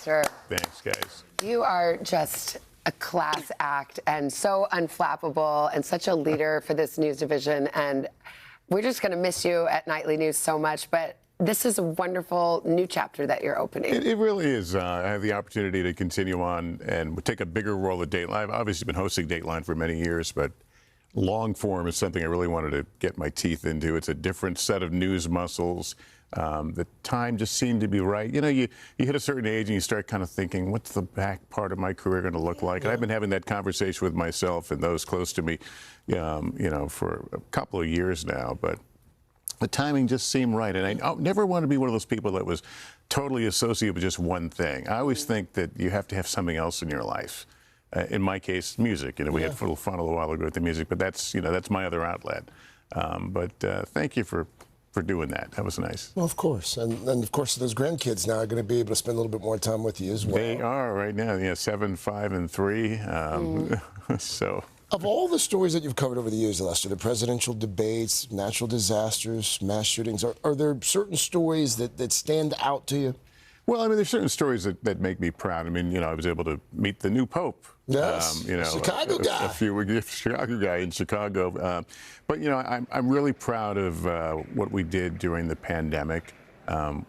Lester. Thanks, guys. You are just a class act and so unflappable and such a leader for this news division. And we're just going to miss you at Nightly News so much. But this is a wonderful new chapter that you're opening. It really is. I have the opportunity to continue on and take a bigger role at Dateline. I've obviously been hosting Dateline for many years, but long form is something I really wanted to get my teeth into. It's a different set of news muscles. The time just seemed to be right. You know, you hit a certain age and you start kind of thinking, what's the back part of my career going to look like? And I've been having that conversation with myself and those close to me, you know, for a couple of years now. But the timing just seemed right. And I never want to be one of those people that was totally associated with just one thing. I always think that you have to have something else in your life. In my case, music. You know, we had a little fun a little while ago with the music, but that's, you know, that's my other outlet. But thank you for doing that. That was nice. Well, of course. And of course, those grandkids now are going to be able to spend a little bit more time with you as well. They are right now, yeah, 7, 5, and 3. So. Of all the stories that you've covered over the years, Lester, the presidential debates, natural disasters, mass shootings, are there certain stories that stand out to you? Well, I mean, there's certain stories that make me proud. I mean, you know, I was able to meet the new Pope. Yes, you know, Chicago guy. A few Chicago guy in Chicago. But, you know, I'm really proud of what we did during the pandemic.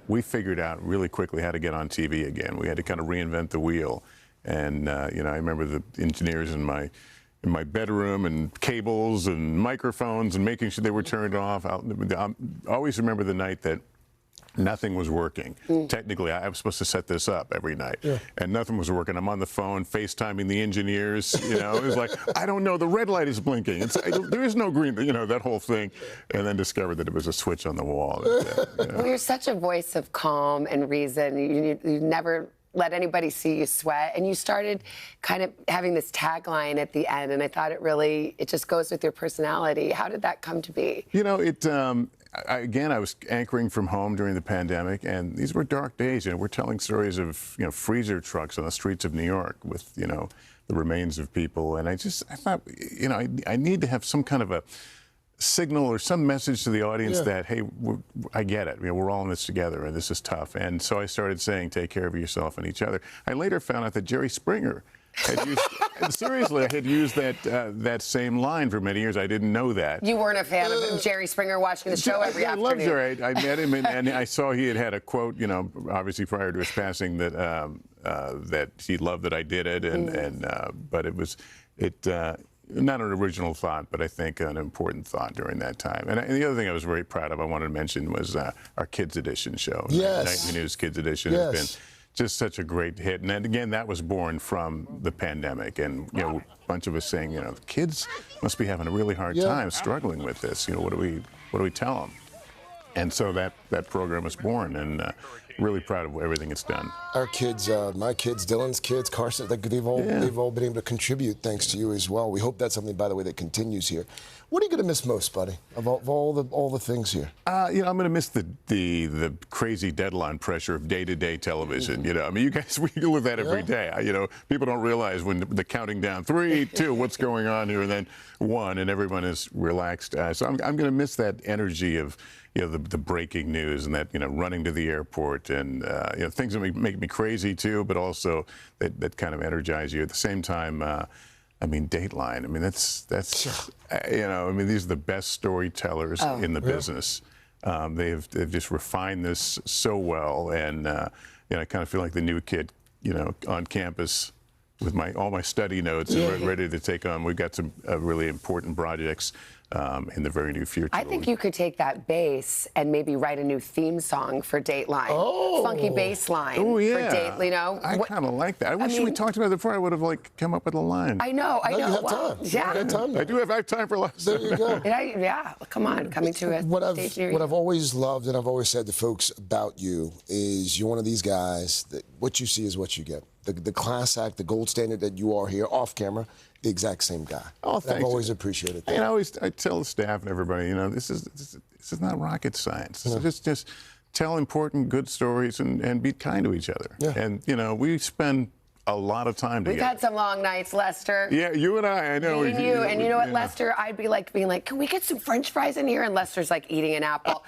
We figured out really quickly how to get on TV again. We had to kind of reinvent the wheel. And, you know, I remember the engineers in my bedroom and cables and microphones and making sure they were turned off. I always remember the night that nothing was working. Technically, I was supposed to set this up every night, and nothing was working. I'm on the phone, FaceTiming the engineers. You know, it was like, I don't know, the red light is blinking. There is no green, you know, that whole thing. And then discovered that it was a switch on the wall. You know. Well, you're such a voice of calm and reason. You never let anybody see you sweat. And you started kind of having this tagline at the end, and I thought it just goes with your personality. How did that come to be? You know, again, I was anchoring from home during the pandemic, and these were dark days. You know, we're telling stories of, you know, freezer trucks on the streets of New York with, you know, the remains of people. And I thought, you know, I need to have some kind of a signal or some message to the audience that, hey, I get it. You know, we're all in this together, and this is tough. And so I started saying, take care of yourself and each other. I later found out that Jerry Springer had used, seriously, I had used that same line for many years. I didn't know that. You weren't a fan of Jerry Springer watching the show every afternoon. I love Jerry. I met him, and I saw he had a quote, you know, obviously prior to his passing, that that he loved that I did it, but it was not an original thought, but I think an important thought during that time. And the other thing I was very proud of, I wanted to mention, was our Kids Edition show. Yes. Nightly News Kids Edition has been just such a great hit. And then, again, that was born from the pandemic. And, you know, a bunch of us saying, you know, the kids must be having a really hard time struggling with this. You know, what do we tell them? And so that program was born, and really proud of everything it's done. Our kids, my kids, Dylan's kids, Carson, they've all been able to contribute thanks to you as well. We hope that's something, by the way, that continues here. What are you going to miss most, buddy, of all the things here? You know, I'm going to miss the crazy deadline pressure of day-to-day television. You know, I mean, you guys, we deal with that every day. You know, people don't realize when the counting down 3, 2, what's going on here, and then 1, and everyone is relaxed. So I'm going to miss that energy of, you know, the breaking news, and that, you know, running to the airport, and you know, things that make me crazy too, but also that kind of energize you. At the same time, I mean, Dateline. I mean, that's you know, I mean, these are the best storytellers in the business. They've just refined this so well, and you know, I kind of feel like the new kid, you know, on campus with all my study notes and ready to take on. We've got some really important projects in the very near future. I think you could take that bass and maybe write a new theme song for Dateline. Funky bass line for Dateline, you know. I kind of like that. I wish we talked about it before. I would have, like, come up with a line. I know. You have time. Yeah. You have time. I do have time for lots. There you go. Yeah, come on, coming to it. What I've always loved, and I've always said to folks about you, is you're one of these guys that what you see is what you get. The class act, the gold standard that you are here, off camera, the exact same guy. Oh, thanks. I've always appreciated that. And I tell the staff and everybody, you know, this is not rocket science. Just tell important, good stories and be kind to each other. And, you know, we spend a lot of time We've together. had some long nights, Lester. Yeah, you and I know. Me and you. And you know what, Yeah. Lester? I'd be like being like, can we get some French fries in here? And Lester's like eating an apple.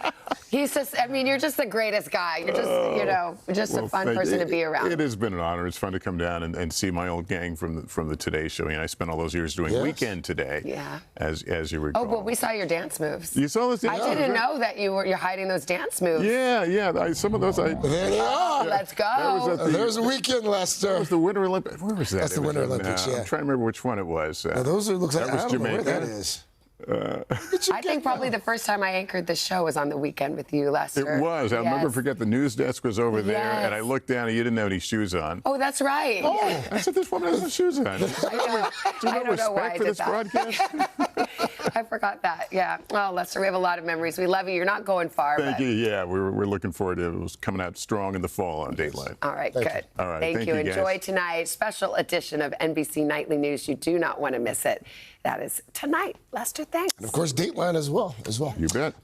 He's just, I mean, you're just the greatest guy. You're just, you know, just a fun thank person you. to be around. It has been an honor. It's fun to come down and see my old gang from the Today Show. I spent all those years doing Yes. Weekend Today. Yeah. As you recall. Oh, but we saw your dance moves. You saw this? I didn't know that you're hiding those dance moves. Yeah. Some of those. There they are. Let's go. That was at There's a weekend, Lester. That was the Winter Olympics. Where was that? That's the Winter Olympics, yeah. I'm trying to remember which one it was. Now, those are, looks like, that was I don't know where Jamaica. that is. I think probably the first time I anchored the show was on the Weekend with you, Lester. It was. I'll never Yes. forget the news desk was over there, and I Yes. looked down and you didn't have any shoes on. Oh, that's right. Yeah. I said, this woman has no shoes on. Do you I have don't know why I respect for did this that. broadcast? I forgot that. Yeah. Well, Lester, we have a lot of memories. We love you. You're not going far. Thank but... you. Yeah, we're looking forward to it coming out strong in the fall on Dateline. All right, Thank good. you. All right, Thank thank you. you, guys. Enjoy tonight's special edition of NBC Nightly News. You do not want to miss it. That is tonight. Lester, thanks. And of course, Dateline as well. You bet.